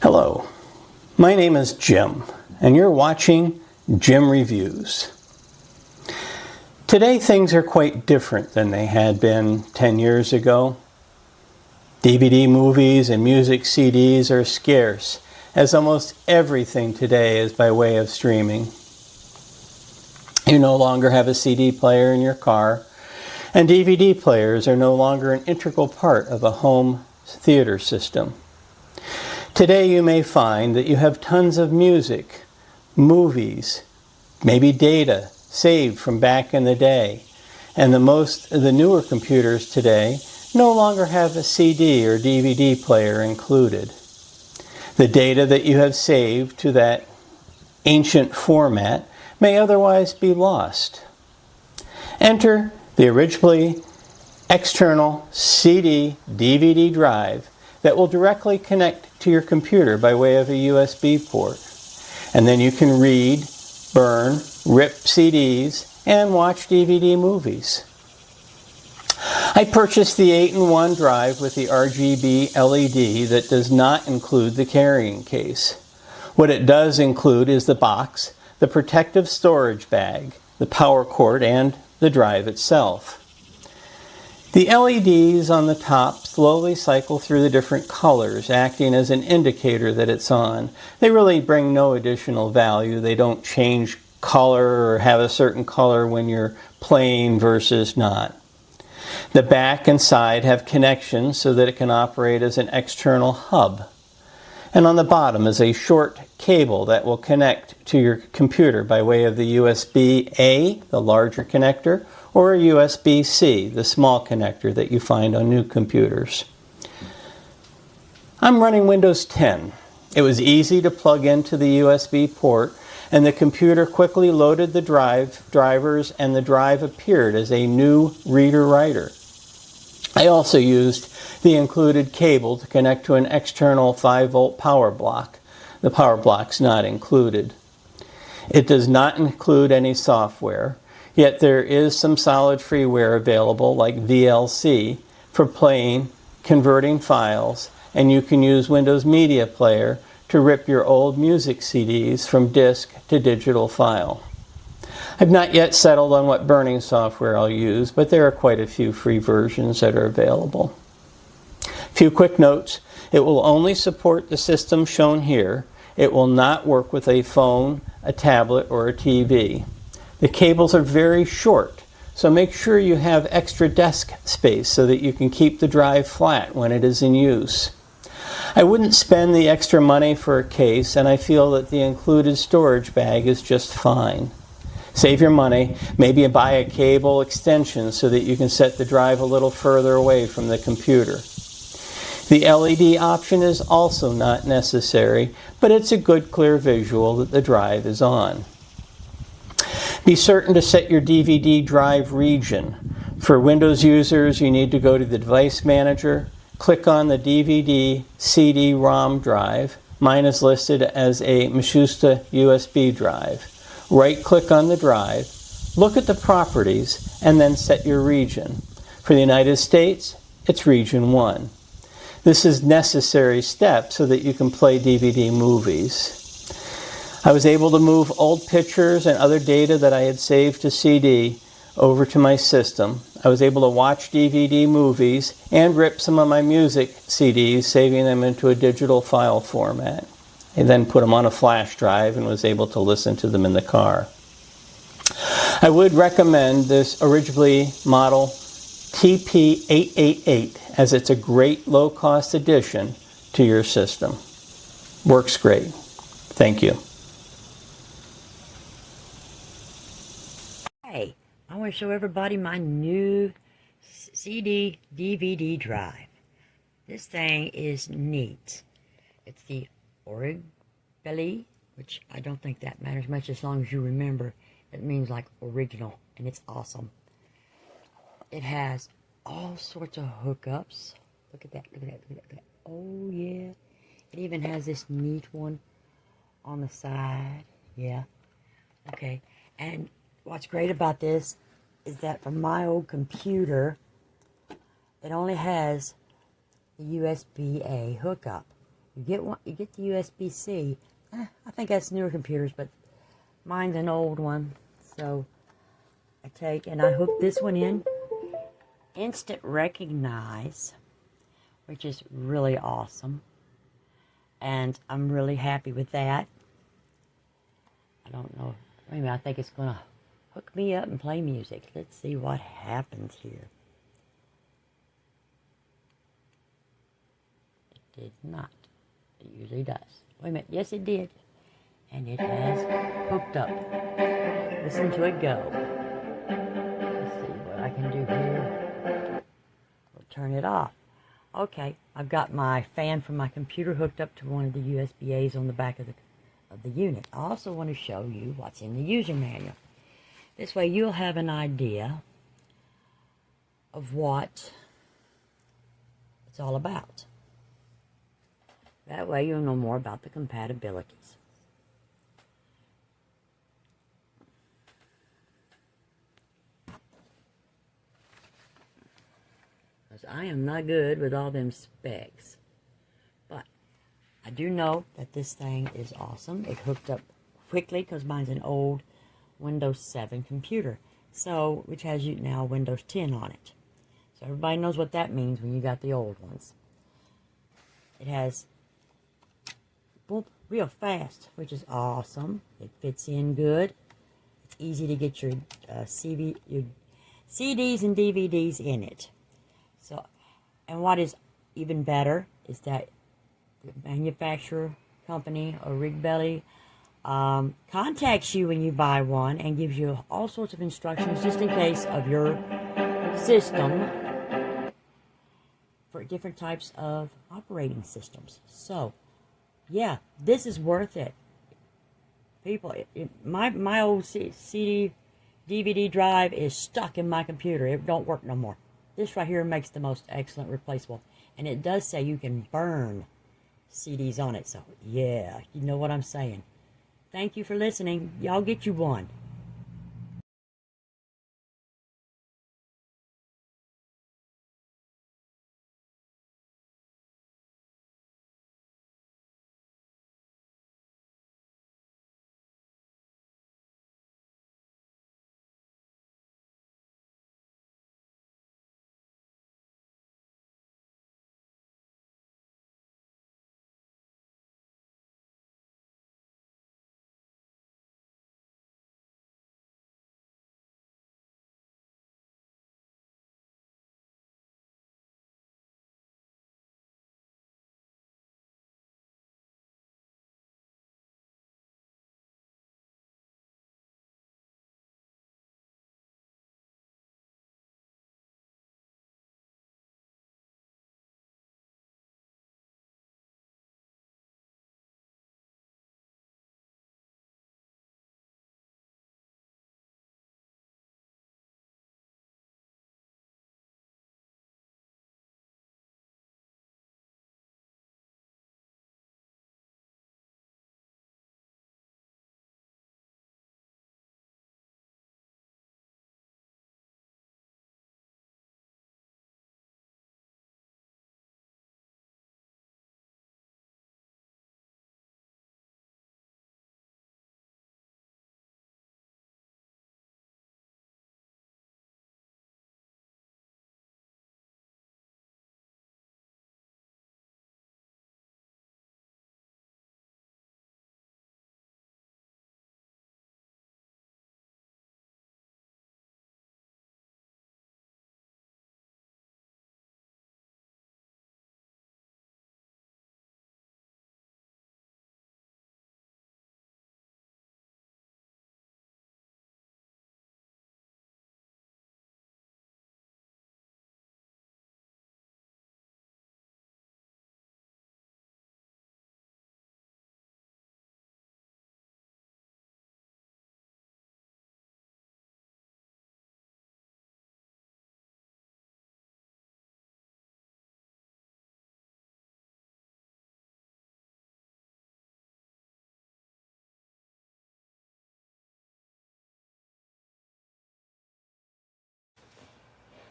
Hello, my name is Jim, and you're watching Jim Reviews. Today things are quite different than they had been 10 years ago. DVD movies and music CDs are scarce, as almost everything today is by way of streaming. You no longer have a CD player in your car, and DVD players are no longer an integral part of a home theater system. Today you may find that you have tons of music, movies, maybe data saved from back in the day, and the newer computers today no longer have a CD or DVD player included. The data that you have saved to that ancient format may otherwise be lost. Enter the ORIGBELIE external CD DVD drive that will directly connect to your computer by way of a USB port. And then you can read, burn, rip CDs, and watch DVD movies. I purchased the 8-in-1 drive with the RGB LED that does not include the carrying case. What it does include is the box, the protective storage bag, the power cord, and the drive itself. The LEDs on the top slowly cycle through the different colors, acting as an indicator that it's on. They really bring no additional value. They don't change color or have a certain color when you're playing versus not. The back and side have connections so that it can operate as an external hub. And on the bottom is a short cable that will connect to your computer by way of the USB-A, the larger connector, or a USB-C, the small connector that you find on new computers. I'm running Windows 10. It was easy to plug into the USB port, and the computer quickly loaded the drivers, and the drive appeared as a new reader-writer. I also used the included cable to connect to an external 5-volt power block. The power block's not included. It does not include any software, yet there is some solid freeware available like VLC for playing, converting files, and you can use Windows Media Player to rip your old music CDs from disk to digital file. I've not yet settled on what burning software I'll use, but there are quite a few free versions that are available. A few quick notes. It will only support the system shown here. It will not work with a phone, a tablet, or a TV. The cables are very short, so make sure you have extra desk space so that you can keep the drive flat when it is in use. I wouldn't spend the extra money for a case, and I feel that the included storage bag is just fine. Save your money, maybe buy a cable extension so that you can set the drive a little further away from the computer. The LED option is also not necessary, but it's a good clear visual that the drive is on. Be certain to set your DVD drive region. For Windows users, you need to go to the Device Manager, click on the DVD CD-ROM drive. Mine is listed as a Matsushita USB drive. Right-click on the drive, look at the properties, and then set your region. For the United States, it's Region 1. This is a necessary step so that you can play DVD movies. I was able to move old pictures and other data that I had saved to CD over to my system. I was able to watch DVD movies and rip some of my music CDs, saving them into a digital file format. I then put them on a flash drive and was able to listen to them in the car. I would recommend this ORIGBELIE model TP888 as it's a great low-cost addition to your system. Works great. Thank you. Hey, I want to show everybody my new CD DVD drive. This thing is neat. It's the ORIGBELIE, which I don't think that matters much as long as you remember it means like original, and it's awesome. It has all sorts of hookups. Look at that, look at that, look at that, look at that. Oh yeah. It even has this neat one on the side. Yeah. Okay. And what's great about this is that for my old computer, it only has the USB-A hookup. You get one. You get the USB-C. I think that's newer computers, but mine's an old one. So I take and I hook this one in. Instant recognize, which is really awesome. And I'm really happy with that. I don't know. Wait a minute, I think it's going to hook me up and play music. Let's see what happens here. It did not. It usually does. Wait a minute. Yes, it did. And it has hooked up. Listen to it go. Let's see what I can do here. We'll turn it off. Okay, I've got my fan from my computer hooked up to one of the USB-As on the back of the unit. I also want to show you what's in the user manual. This way you'll have an idea of what it's all about. That way you'll know more about the compatibilities. Because I am not good with all them specs. But I do know that this thing is awesome. It hooked up quickly because mine's an old Windows 7 computer. So, which has now Windows 10 on it. So everybody knows what that means when you got the old ones. It has boom, real fast, which is awesome. It fits in good. It's easy to get your CDs and DVDs in it. So, and what is even better is that the manufacturer company, ORIGBELIE, contacts you when you buy one and gives you all sorts of instructions just in case of your system for different types of operating systems. So, yeah, this is worth it. People, my old CD, DVD drive is stuck in my computer. It don't work no more. This right here makes the most excellent replaceable. And it does say you can burn CDs on it. So, yeah, you know what I'm saying. Thank you for listening. Y'all get you one.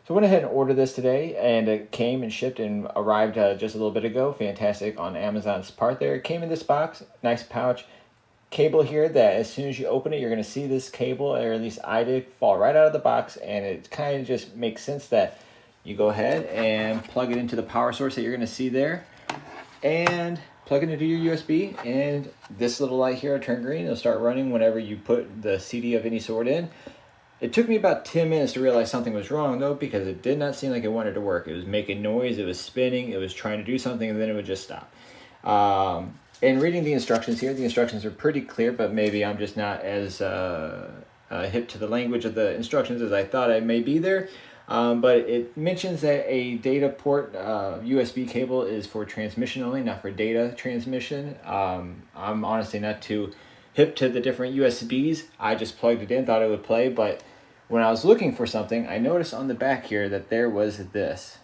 So I went ahead and ordered this today, and it came and shipped and arrived just a little bit ago. Fantastic on Amazon's part there. It came in this box, nice pouch. Cable here that as soon as you open it, you're going to see this cable, or at least I did, fall right out of the box, and it kind of just makes sense that you go ahead and plug it into the power source that you're going to see there, and plug it into your USB, and this little light here will turn green. It'll start running whenever you put the CD of any sort in. It took me about 10 minutes to realize something was wrong though, because it did not seem like it wanted to work. It was making noise, it was spinning, it was trying to do something, and then it would just stop. And reading the instructions here, the instructions are pretty clear, but maybe I'm just not as hip to the language of the instructions as I thought I may be there. But it mentions that a data port USB cable is for transmission only, not for data transmission. I'm honestly not too hip to the different USBs. I just plugged it in, thought it would play, but when I was looking for something, I noticed on the back here that there was this.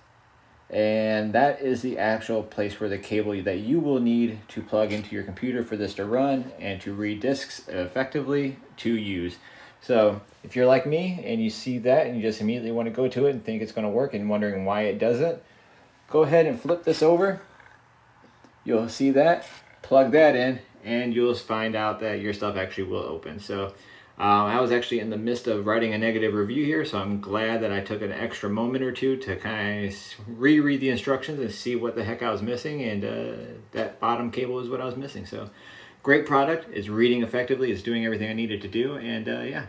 And that is the actual place where the cable that you will need to plug into your computer for this to run and to read discs effectively to use. So if you're like me and you see that and you just immediately want to go to it and think it's going to work and wondering why it doesn't, go ahead and flip this over. You'll see that, plug that in, and you'll find out that your stuff actually will open. So I was actually in the midst of writing a negative review here, so I'm glad that I took an extra moment or two to kind of reread the instructions and see what the heck I was missing, and that bottom cable is what I was missing. So great product, it's reading effectively, it's doing everything I needed to do, and yeah,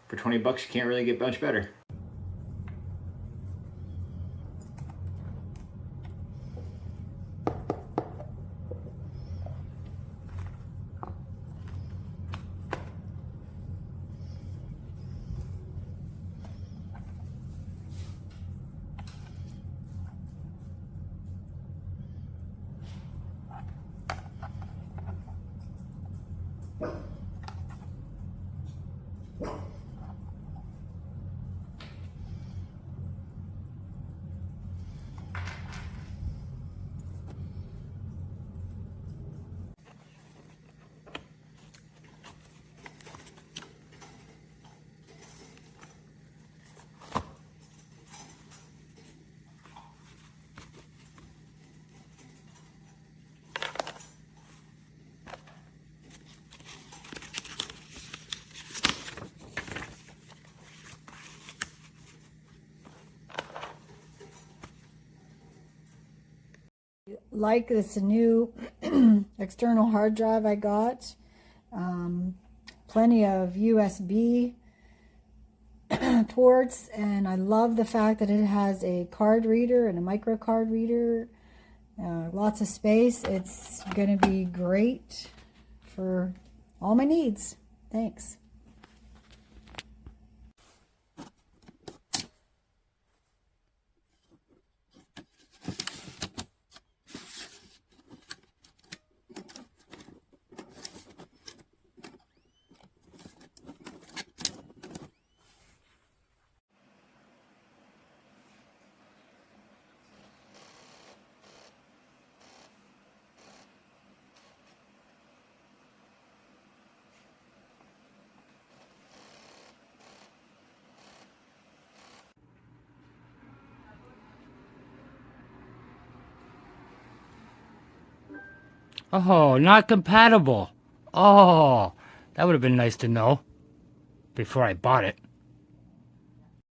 for 20 bucks you can't really get much better. Like this new external hard drive I got. Plenty of USB ports, and I love the fact that it has a card reader and a micro card reader. Lots of space. It's going to be great for all my needs. Thanks. Oh, not compatible. Oh, that would have been nice to know before I bought it.